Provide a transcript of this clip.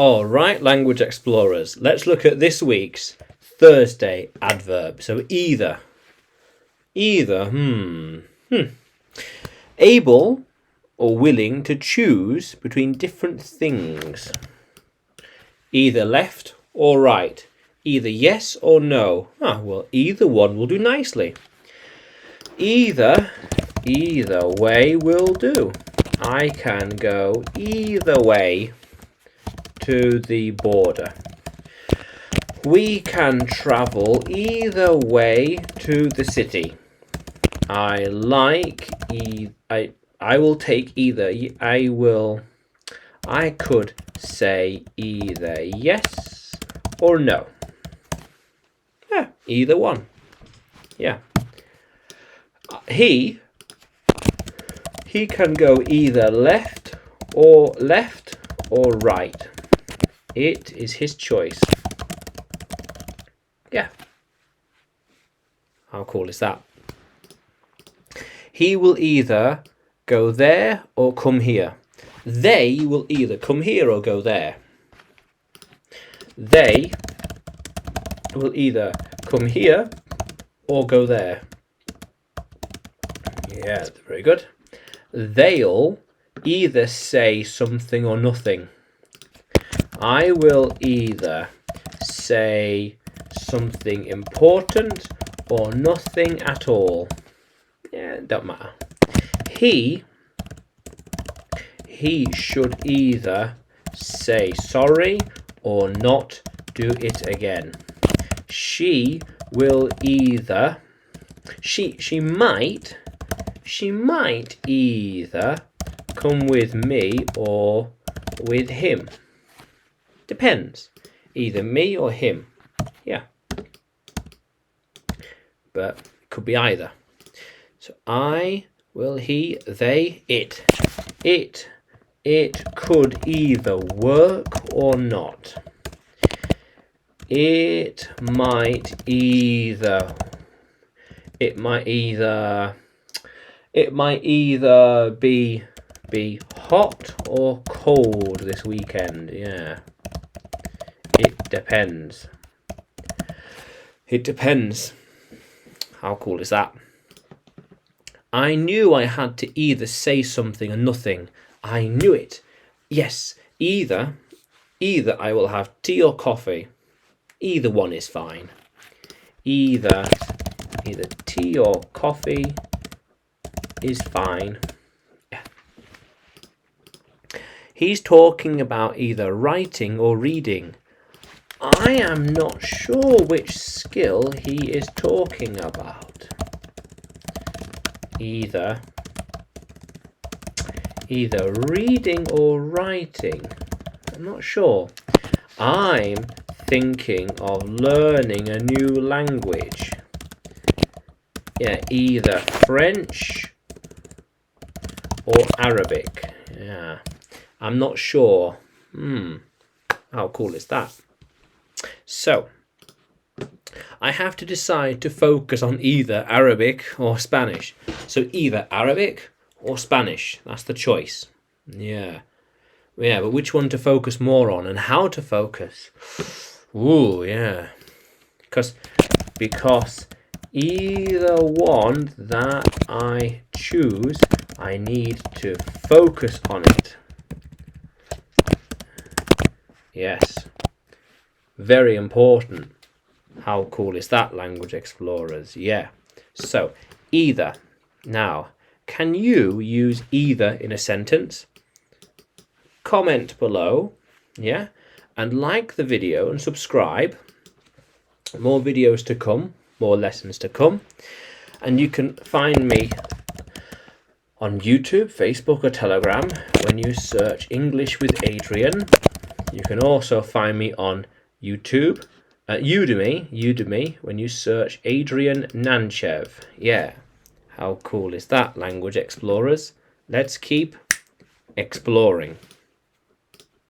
All right, language explorers, let's look at this week's Thursday adverb. So either, able or willing to choose between different things. Either left or right, either yes or no. Well, either one will do nicely. Either way will do. I can go either way to the border. We can travel either way to the city. I will take either. I could say either yes or no. Yeah, either one. Yeah. He can go either left or right. It is his choice. Yeah. How cool is that? He will either go there or come here. They will either come here or go there. They will either come here or go there. Yeah, very good. They'll either say something or nothing. I will either say something important or nothing at all. Yeah, it don't matter. He should either say sorry or not do it again. She will either she might either come with me or with him. Depends. Either me or him. Yeah. But it could be either. So I, will, he, they, it. It could either work or not. It might either be hot or cold this weekend. Yeah. It depends. It depends. How cool is that? I knew I had to either say something or nothing. I knew it. Yes, either I will have tea or coffee. Either one is fine. Either tea or coffee is fine. Yeah. He's talking about either writing or reading. I am not sure which skill he is talking about. Either reading or writing. I'm not sure. I'm thinking of learning a new language. Yeah, either French or Arabic. Yeah, I'm not sure. How cool is that? So, I have to decide to focus on either Arabic or Spanish. So either Arabic or Spanish. That's the choice. Yeah, but which one to focus more on and how to focus? Ooh, yeah. Because either one that I choose, I need to focus on it. Yes. Very important. How cool is that, language explorers? Yeah. So, either. Now, can you use either in a sentence? Comment below. Yeah. And like the video and subscribe. More videos to come. More lessons to come. And you can find me on YouTube, Facebook or Telegram when you search English with Adrian. You can also find me on YouTube, Udemy, when you search Adrian Nanchev. Yeah, how cool is that, language explorers? Let's keep exploring.